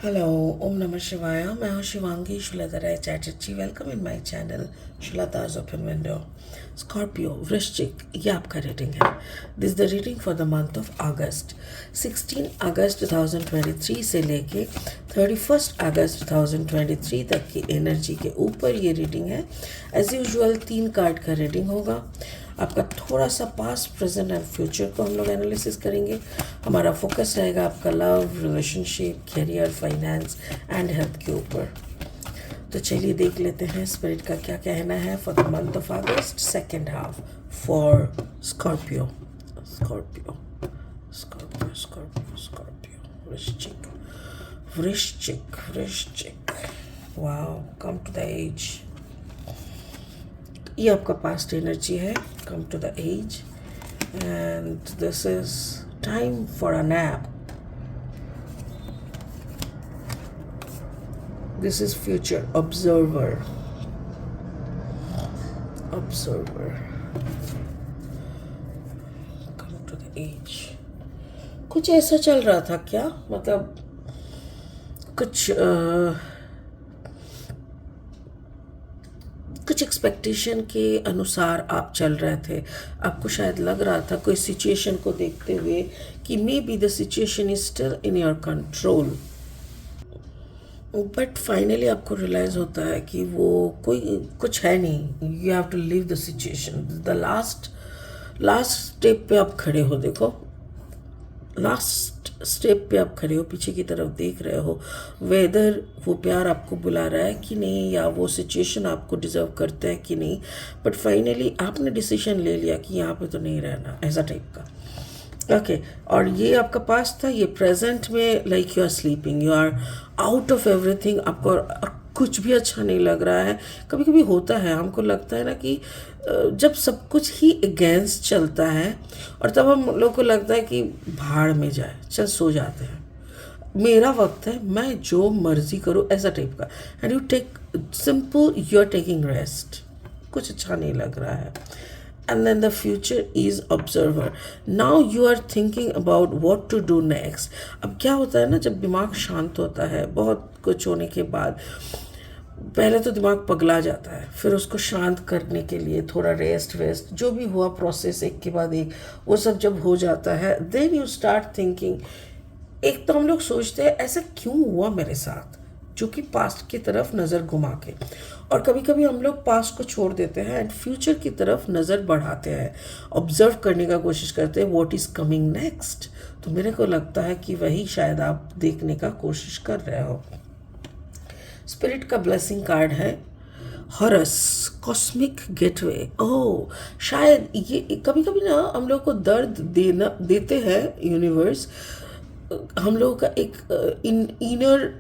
Hello, ओम नमः शिवाय। मैं हूँ Shivangi Shulata Rai Chatterjee. Welcome in my channel Shulata's open window. Scorpio वृश्चिक, ये आपका रीडिंग है। This is the reading for the month of August. 16 अगस्त 2023 से लेके 31 अगस्त 2023 तक की एनर्जी के ऊपर ये रीडिंग है। एज यूजुअल 3 कार्ड का रीडिंग होगा। आपका थोड़ा सा पास्ट, प्रेजेंट एंड फ्यूचर को हम लोग एनालिसिस करेंगे। हमारा फोकस रहेगा आपका love, relationship, career, finance and health के ऊपर। तो चलिए देख लेते हैं स्पिरिट का क्या कहना है for the month of August, second half for Scorpio. Scorpio Scorpio Scorpio Scorpio वृश्चिक वृश्चिक वृश्चिक। Wow, come to the edge. ये आपका पास्ट एनर्जी है। Come to the edge and this is time for a nap. This is future observer. Observer, come to the edge. कुछ ऐसा चल रहा था क्या? मतलब कुछ कुछ एक्सपेक्टेशन के अनुसार आप चल रहे थे। आपको शायद लग रहा था कोई सिचुएशन को देखते हुए कि maybe the situation is still in your control, but finally आपको रियलाइज होता है कि वो कोई कुछ है नहीं। You have to leave the situation. The last step पे आप खड़े हो। देखो, लास्ट स्टेप पे आप खड़े हो, पीछे की तरफ देख रहे हो वेदर वो प्यार आपको बुला रहा है कि नहीं, या वो सिचुएशन आपको डिजर्व करता है कि नहीं। बट फाइनली आपने डिसीजन ले लिया कि यहाँ पे तो नहीं रहना, ऐसा टाइप का। ओके और ये आपका पास्ट था। ये प्रेजेंट में like you are sleeping, you are out of everything. आपको और कुछ भी अच्छा नहीं लग रहा है। कभी कभी होता है, हमको लगता है ना कि जब सब कुछ ही अगेंस्ट चलता है और तब हम लोग को लगता है कि भाड़ में जाए, चल सो जाते हैं, मेरा वक्त है, मैं जो मर्जी करूँ, ऐसा टाइप का। And you take simple, you are taking rest. कुछ अच्छा नहीं लग रहा है। And then the future is observer. Now you are thinking about what to do next. अब क्या होता है ना, जब दिमाग शांत होता है बहुत कुछ होने के बाद, पहले तो दिमाग पगला जाता है, फिर उसको शांत करने के लिए थोड़ा रेस्ट वेस्ट जो भी हुआ प्रोसेस एक के बाद एक, वो सब जब हो जाता है, देन यू स्टार्ट थिंकिंग। एक तो हम लोग सोचते हैं ऐसा क्यों हुआ मेरे साथ, जो कि पास्ट की तरफ नज़र घुमा के, और कभी कभी हम लोग पास्ट को छोड़ देते हैं एंड फ्यूचर की तरफ नज़र बढ़ाते हैं, ऑब्जर्व करने का कोशिश करते हैं व्हाट इज़ कमिंग नेक्स्ट। तो मेरे को लगता है कि वही शायद आप देखने का कोशिश कर रहे हो। स्पिरिट का ब्लेसिंग कार्ड है हॉरस, कॉस्मिक गेटवे। ओह, शायद ये कभी कभी ना हम लोग को दर्द देते हैं यूनिवर्स, हम लोगों का एक इनर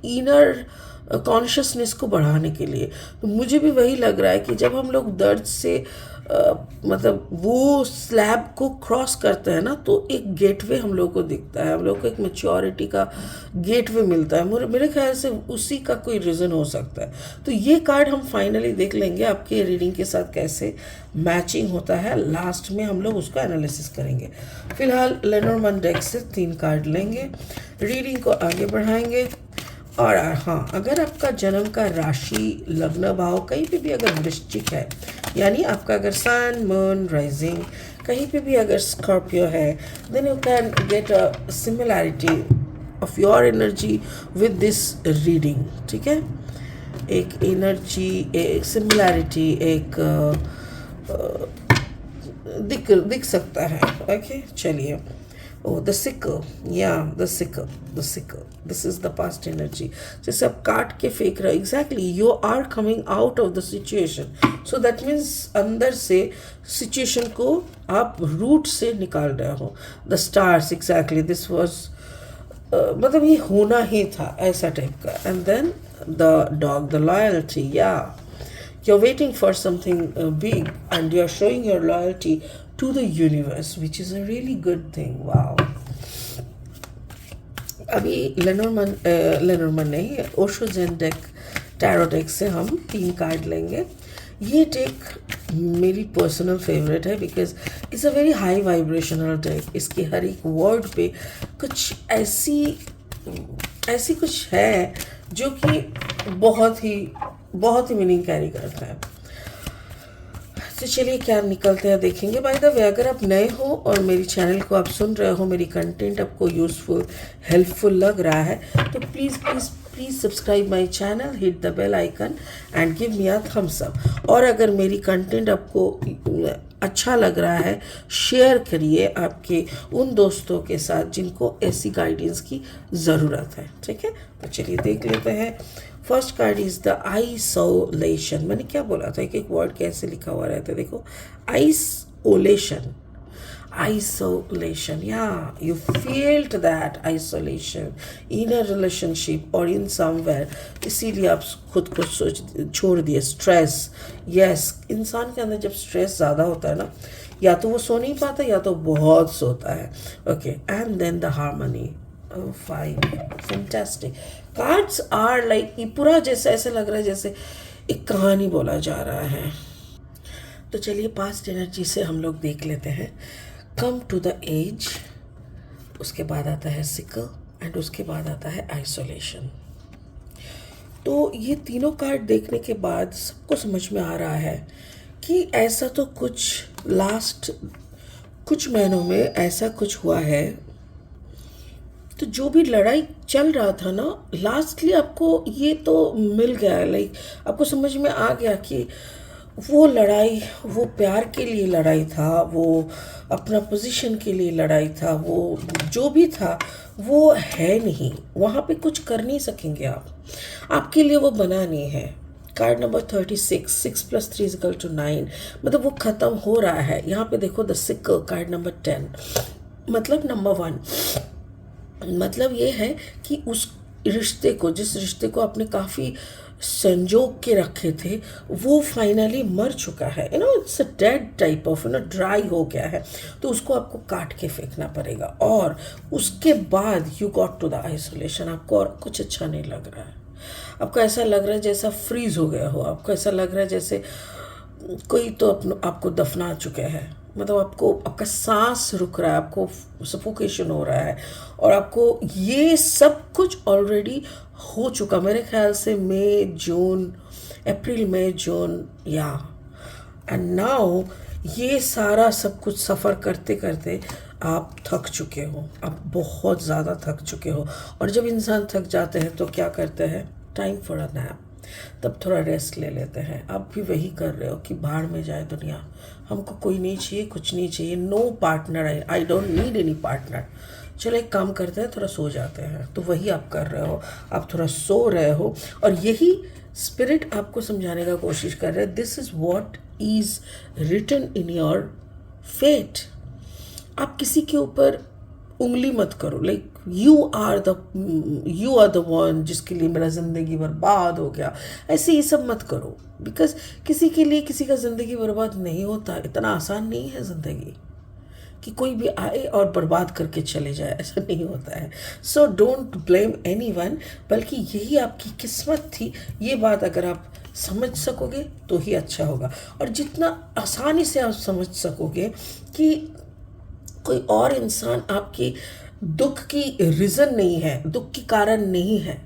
इनर कॉन्शियसनेस को बढ़ाने के लिए। तो मुझे भी वही लग रहा है कि जब हम लोग दर्द से मतलब वो स्लैब को क्रॉस करते हैं ना, तो एक गेटवे हम लोग को दिखता है, हम लोग को एक मैच्योरिटी का गेटवे मिलता है। मेरे ख्याल से उसी का कोई रीज़न हो सकता है। तो ये कार्ड हम फाइनली देख लेंगे आपके रीडिंग के साथ कैसे मैचिंग होता है। लास्ट में हम लोग उसको एनालिसिस करेंगे। फिलहाल लेनोर्मन डेक से 3 कार्ड लेंगे, रीडिंग को आगे बढ़ाएंगे। और हाँ, अगर आपका जन्म का राशि, लग्न भाव कहीं पे भी अगर वृश्चिक है, यानी आपका अगर सन, मून, राइजिंग कहीं पे भी अगर स्कॉर्पियो है, then you can get a similarity of your energy with this reading. ठीक है, एक एनर्जी, एक सिमिलैरिटी, एक दिख सकता है। ओके चलिए। Oh, the sickle, yeah, the sickle. This is the past energy. जैसे आप काट के फेंक रहे हो, exactly, you are coming out of the situation. So that means अंदर से situation को आप रूट से निकाल रहे हो। The stars, exactly, this was मतलब ये होना ही था, ऐसा टाइप का। And then the dog, the loyalty, yeah. You're waiting for something big and you're showing your loyalty to the universe, which is a really good thing. Wow. अभी लेनोर्मन नहीं, ओशो जेन deck, tarot deck से हम 3 card लेंगे। ये deck मेरी personal favourite है because it's a very high vibrational deck. इसके हर एक वर्ड पे कुछ ऐसी ऐसी कुछ है जो कि बहुत ही मीनिंग कैरी करता है। तो चलिए क्या निकलते हैं देखेंगे। बाय द वे, अगर आप नए हो और मेरी चैनल को आप सुन रहे हो, मेरी कंटेंट आपको यूज़फुल हेल्पफुल लग रहा है, तो please please please subscribe my channel, hit the bell icon and give me a thumbs up. और अगर मेरी कंटेंट आपको अच्छा लग रहा है, शेयर करिए आपके उन दोस्तों के साथ जिनको ऐसी गाइडेंस की ज़रूरत है। ठीक है, तो चलिए देख लेते हैं। First card is the isolation. मैंने क्या बोला था, एक एक वर्ड कैसे लिखा हुआ रहता है, देखो। Isolation, isolation, yeah, you felt that isolation in a relationship or in somewhere, इसीलिए आप खुद को छोड़ दिए। स्ट्रेस, यस, इंसान के अंदर जब स्ट्रेस ज़्यादा होता है ना, या तो वो सो नहीं पाता या तो बहुत सोता है। Okay, and then the harmony. Fine, fantastic. Cards are like, पूरा जैसे ऐसे लग रहा है जैसे एक कहानी बोला जा रहा है। तो चलिए पास्ट एनर्जी से हम लोग देख लेते हैं। कम टू द एज, उसके बाद आता है सिकल एंड उसके बाद आता है आइसोलेशन। तो ये तीनों कार्ड देखने के बाद सबको समझ में आ रहा है कि ऐसा तो कुछ लास्ट कुछ महीनों में ऐसा कुछ हुआ है। तो जो भी लड़ाई चल रहा था ना, लास्टली आपको ये तो मिल गया, लाइक आपको समझ में आ गया कि वो लड़ाई, वो प्यार के लिए लड़ाई था, वो अपना पोजीशन के लिए लड़ाई था, वो जो भी था वो है नहीं, वहाँ पे कुछ कर नहीं सकेंगे आप, आपके लिए वो बना नहीं है। कार्ड नंबर 36, 6 + 3 = 9, मतलब वो ख़त्म हो रहा है। यहाँ पे देखो द सिकल, कार्ड नंबर 10, मतलब नंबर 1, मतलब ये है कि उस रिश्ते को, जिस रिश्ते को आपने काफ़ी संजोग के रखे थे, वो फाइनली मर चुका है। It's a dead type of, dry हो गया है, तो उसको आपको काट के फेंकना पड़ेगा। और उसके बाद you got to the isolation. आपको और कुछ अच्छा नहीं लग रहा है, आपको ऐसा लग रहा है जैसा फ्रीज हो गया हो, आपको ऐसा लग रहा है जैसे कोई तो आपको दफना चुके हैं, मतलब आपका सांस रुक रहा है, आपको सफोकेशन हो रहा है, और आपको ये सब कुछ ऑलरेडी हो चुका। मेरे ख्याल से मई जून, अप्रैल मई जून, या एंड नाउ ये सारा सब कुछ सफ़र करते करते आप थक चुके हो, आप बहुत ज़्यादा थक चुके हो। और जब इंसान थक जाते हैं तो क्या करते हैं, टाइम फॉर अ नैप, तब थोड़ा रेस्ट ले लेते हैं। आप भी वही कर रहे हो कि भाड़ में जाए दुनिया, हमको कोई नहीं चाहिए, कुछ नहीं चाहिए, no partner, I don't need any partner, चलो एक काम करते हैं, थोड़ा सो जाते हैं। तो वही आप कर रहे हो, आप थोड़ा सो रहे हो, और यही स्पिरिट आपको समझाने का कोशिश कर रहे हैं, this is what is written in your fate. आप किसी के ऊपर उंगली मत करो, like you are the one जिसके लिए मेरा ज़िंदगी बर्बाद हो गया, ऐसे ये सब मत करो। बिकॉज किसी के लिए किसी का ज़िंदगी बर्बाद नहीं होता, इतना आसान नहीं है ज़िंदगी कि कोई भी आए और बर्बाद करके चले जाए, ऐसा नहीं होता है। So don't blame any one, बल्कि यही आपकी किस्मत थी। ये बात अगर आप समझ सकोगे तो ही अच्छा होगा, और जितना आसानी से आप समझ सकोगे कि कोई और इंसान आपकी दुख की रीज़न नहीं है, दुख की कारण नहीं है,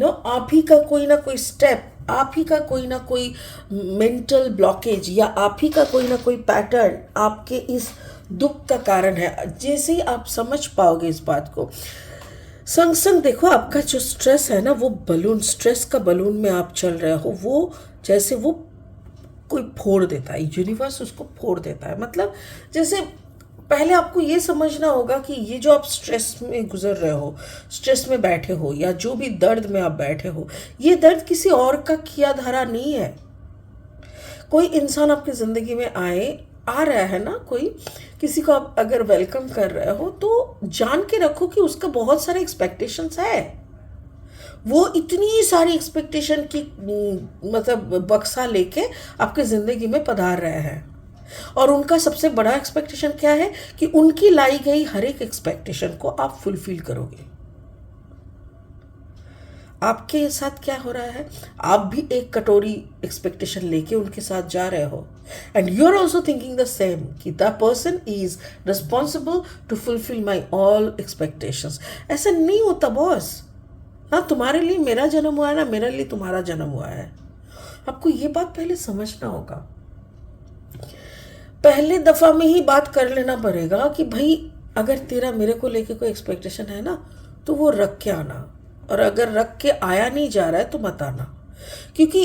आप ही का कोई ना कोई स्टेप, आप ही का कोई ना कोई मेंटल ब्लॉकेज, या आप ही का कोई ना कोई पैटर्न आपके इस दुख का कारण है। जैसे ही आप समझ पाओगे इस बात को, संग संग देखो आपका जो स्ट्रेस है ना, वो बलून, स्ट्रेस का बलून में आप चल रहे हो, वो जैसे वो कोई फोड़ देता है, यूनिवर्स उसको फोड़ देता है। मतलब जैसे पहले आपको ये समझना होगा कि ये जो आप स्ट्रेस में गुजर रहे हो, स्ट्रेस में बैठे हो, या जो भी दर्द में आप बैठे हो, ये दर्द किसी और का किया धरा नहीं है। कोई इंसान आपकी ज़िंदगी में आ रहा है ना, कोई किसी को आप अगर वेलकम कर रहे हो, तो जान के रखो कि उसका बहुत सारे एक्सपेक्टेशंस है। वो इतनी सारी एक्सपेक्टेशन की मतलब बक्सा लेके आपके ज़िंदगी में पधार रहे हैं, और उनका सबसे बड़ा एक्सपेक्टेशन क्या है कि उनकी लाई गई हर एक एक्सपेक्टेशन को आप फुलफिल करोगे। आपके साथ क्या हो रहा है, आप भी एक कटोरी एक्सपेक्टेशन लेके उनके साथ जा रहे हो, and you are also thinking the same कि the person is responsible to fulfil my all expectations. ऐसा नहीं होता बॉस। हाँ, तुम्हारे लिए मेरा जन्म हुआ है ना, मेरे लिए तुम्हारा जन्म हुआ है। आपको ये बात पहले समझना होगा, पहले दफा में ही बात कर लेना पड़ेगा कि भाई अगर तेरा मेरे को लेके कोई एक्सपेक्टेशन है ना, तो वो रख के आना, और अगर रख के आया नहीं जा रहा है तो मत आना, क्योंकि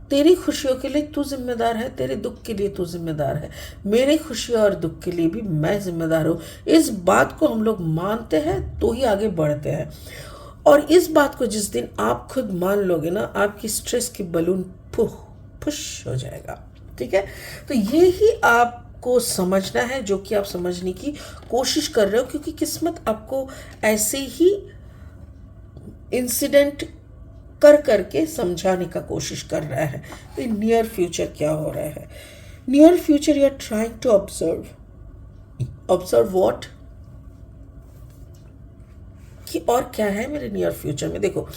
तेरी खुशियों के लिए तू जिम्मेदार है, तेरे दुख के लिए तू जिम्मेदार है, मेरे खुशी और दुख के लिए भी मैं जिम्मेदार हूँ। इस बात को हम लोग मानते हैं तो ही आगे बढ़ते हैं, और इस बात को जिस दिन आप खुद मान लोगे ना, आपकी स्ट्रेस की बलून पुश हो जाएगा। ठीक है, तो ये ही आपको समझना है, जो कि आप समझने की कोशिश कर रहे हो, क्योंकि किस्मत आपको ऐसे ही इंसिडेंट कर करके समझाने का कोशिश कर रहा है। तो नियर फ्यूचर क्या हो रहा है, near future you are trying to observe what, कि और क्या है मेरे नियर फ्यूचर में। देखो,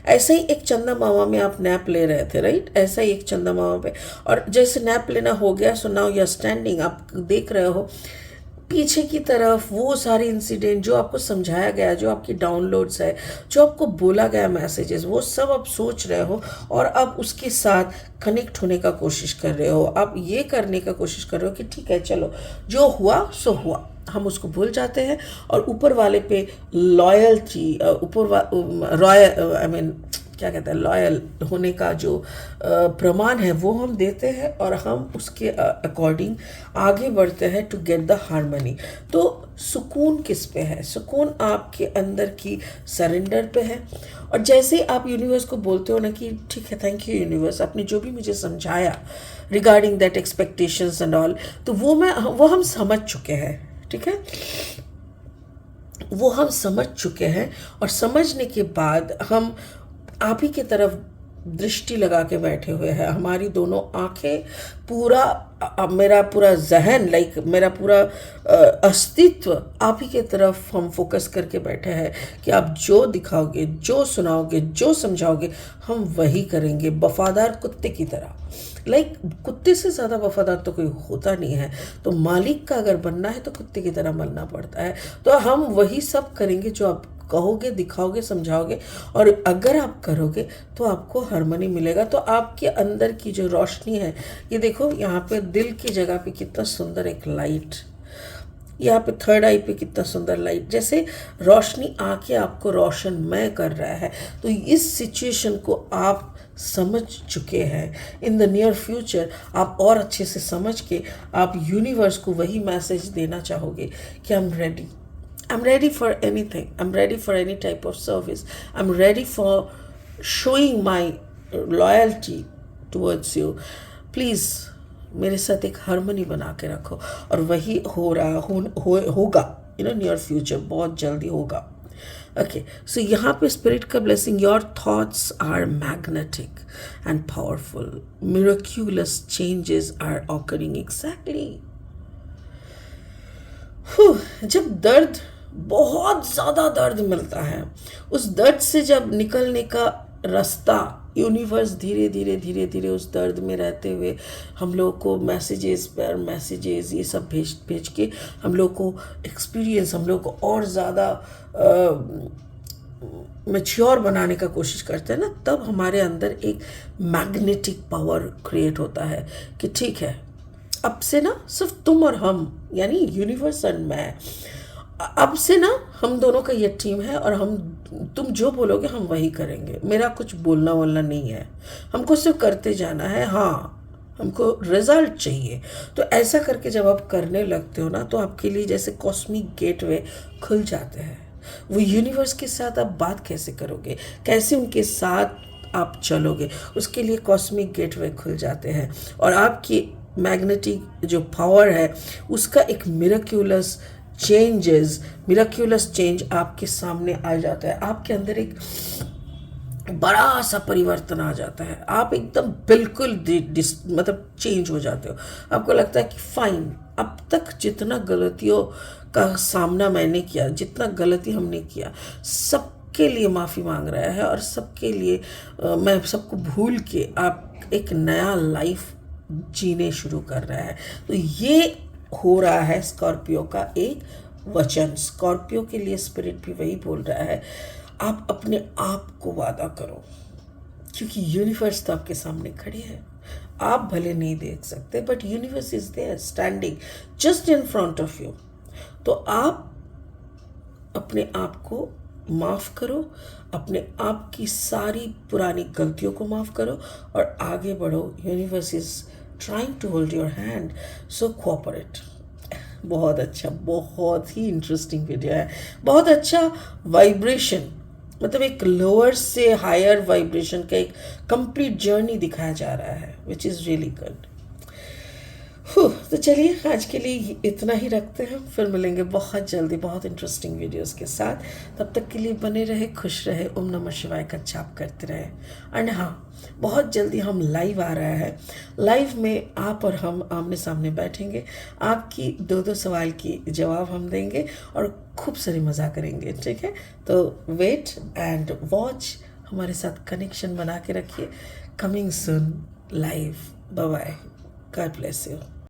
ऐसा ही एक चंदा मामा में आप नैप ले रहे थे, राइट, ऐसा ही एक चंदा मामा पे, और जैसे नैप लेना हो गया, so now you are standing, आप देख रहे हो पीछे की तरफ वो सारे इंसिडेंट जो आपको समझाया गया, जो आपकी डाउनलोड्स है, जो आपको बोला गया मैसेजेस, वो सब आप सोच रहे हो, और आप उसके साथ कनेक्ट होने का कोशिश कर रहे हो। आप ये करने का कोशिश कर रहे हो कि ठीक है, चलो जो हुआ सो हुआ, हम उसको भूल जाते हैं, और ऊपर वाले पे लॉयल्टी, रॉयल, आई मीन क्या कहते हैं, लॉयल होने का जो प्रमाण है वो हम देते हैं, और हम उसके अकॉर्डिंग आगे बढ़ते हैं टू गेट द हार्मनी। तो सुकून किस पे है, सुकून आपके अंदर की सरेंडर पे है। और जैसे ही आप यूनिवर्स को बोलते हो ना कि ठीक है, थैंक यू यूनिवर्स, आपने जो भी मुझे समझाया regarding that expectations and all, तो वो हम समझ चुके हैं। ठीक है, वो हम समझ चुके हैं, और समझने के बाद हम आप ही की तरफ दृष्टि लगा के बैठे हुए हैं। हमारी दोनों आंखें, मेरा पूरा जहन, लाइक मेरा पूरा अस्तित्व आप ही की तरफ हम फोकस करके बैठे हैं कि आप जो दिखाओगे, जो सुनाओगे, जो समझाओगे, हम वही करेंगे, वफादार कुत्ते की तरह। लाइक कुत्ते से ज़्यादा वफादार तो कोई होता नहीं है, तो मालिक का अगर बनना है तो कुत्ते की तरह बनना पड़ता है। तो हम वही सब करेंगे जो आप कहोगे, दिखाओगे, समझाओगे, और अगर आप करोगे तो आपको हार्मनी मिलेगा। तो आपके अंदर की जो रोशनी है, ये देखो यहाँ पे दिल की जगह पे कितना सुंदर एक लाइट, यहाँ पे थर्ड आई पे कितना सुंदर लाइट, जैसे रोशनी आके आपको रोशनमय कर रहा है। तो इस सिचुएशन को आप समझ चुके हैं। इन द नियर फ्यूचर आप और अच्छे से समझ के आप यूनिवर्स को वही मैसेज देना चाहोगे कि I am ready, I'm ready for anything. I'm ready for any type of service. I'm ready for showing my loyalty towards you. Please मेरे साथ एक हार्मनी बना के रखो, और वही हो रहा होगा, नियर फ्यूचर बहुत जल्दी होगा। ओके, सो यहाँ पे स्पिरिट का blessing, your thoughts are magnetic and powerful, miraculous changes are occurring. Exactly, जब दर्द, बहुत ज़्यादा दर्द मिलता है, उस दर्द से जब निकलने का रास्ता यूनिवर्स धीरे धीरे धीरे धीरे उस दर्द में रहते हुए हम लोग को मैसेजेस पर मैसेजेस ये सब भेज के हम लोग को एक्सपीरियंस, हम लोग को और ज़्यादा मैच्योर बनाने का कोशिश करते हैं ना, तब हमारे अंदर एक मैग्नेटिक पावर क्रिएट होता है कि ठीक है, अब से ना सिर्फ तुम और हम, यानी यूनिवर्स एंड मैं, अब से ना हम दोनों का ये टीम है, और तुम जो बोलोगे हम वही करेंगे। मेरा कुछ बोलना वोलना नहीं है, हमको सिर्फ करते जाना है। हाँ, हमको रिजल्ट चाहिए। तो ऐसा करके जब आप करने लगते हो ना, तो आपके लिए जैसे कॉस्मिक गेटवे खुल जाते हैं। वो यूनिवर्स के साथ आप बात कैसे करोगे, कैसे उनके साथ आप चलोगे, उसके लिए कॉस्मिक गेटवे खुल जाते हैं, और आपकी मैग्नेटिक जो पावर है उसका एक मिरेक्युलस चेंज आपके सामने आ जाता है। आपके अंदर एक बड़ा सा परिवर्तन आ जाता है, आप एकदम बिल्कुल मतलब चेंज हो जाते हो। आपको लगता है कि फाइन, अब तक जितना गलतियों का सामना मैंने किया, जितना गलती हमने किया, सब सबके लिए माफ़ी मांग रहा है और सबके लिए मैं सबको भूल के आप एक नया लाइफ जीने शुरू कर रहा है। तो ये हो रहा है स्कॉर्पियो का एक वचन। स्कॉर्पियो के लिए स्पिरिट भी वही बोल रहा है, आप अपने आप को वादा करो, क्योंकि यूनिवर्स तो आपके सामने खड़ी है। आप भले नहीं देख सकते but universe is there standing just in front of you. तो आप अपने आप को माफ़ करो, अपने आप की सारी पुरानी गलतियों को माफ़ करो और आगे बढ़ो। Universe is trying to hold your hand, so cooperate. बहुत अच्छा, बहुत ही इंटरेस्टिंग वीडियो है, बहुत अच्छा वाइब्रेशन, मतलब एक लोअर से हायर वाइब्रेशन का एक कंप्लीट जर्नी दिखाया जा रहा है, विच इज़ रियली गुड। तो चलिए आज के लिए इतना ही रखते हैं, फिर मिलेंगे बहुत जल्दी बहुत इंटरेस्टिंग वीडियोस के साथ। तब तक के लिए बने रहे, खुश रहे, ओम नमः शिवाय का जाप करते रहे। एंड हाँ, बहुत जल्दी हम लाइव आ रहा है। लाइव में आप और हम आमने सामने बैठेंगे, आपकी दो सवाल की जवाब हम देंगे और खूब सारी मज़ा करेंगे, ठीक है? तो वेट एंड वॉच, हमारे साथ कनेक्शन बना के रखिए। Coming soon live. Bye bye, God bless you.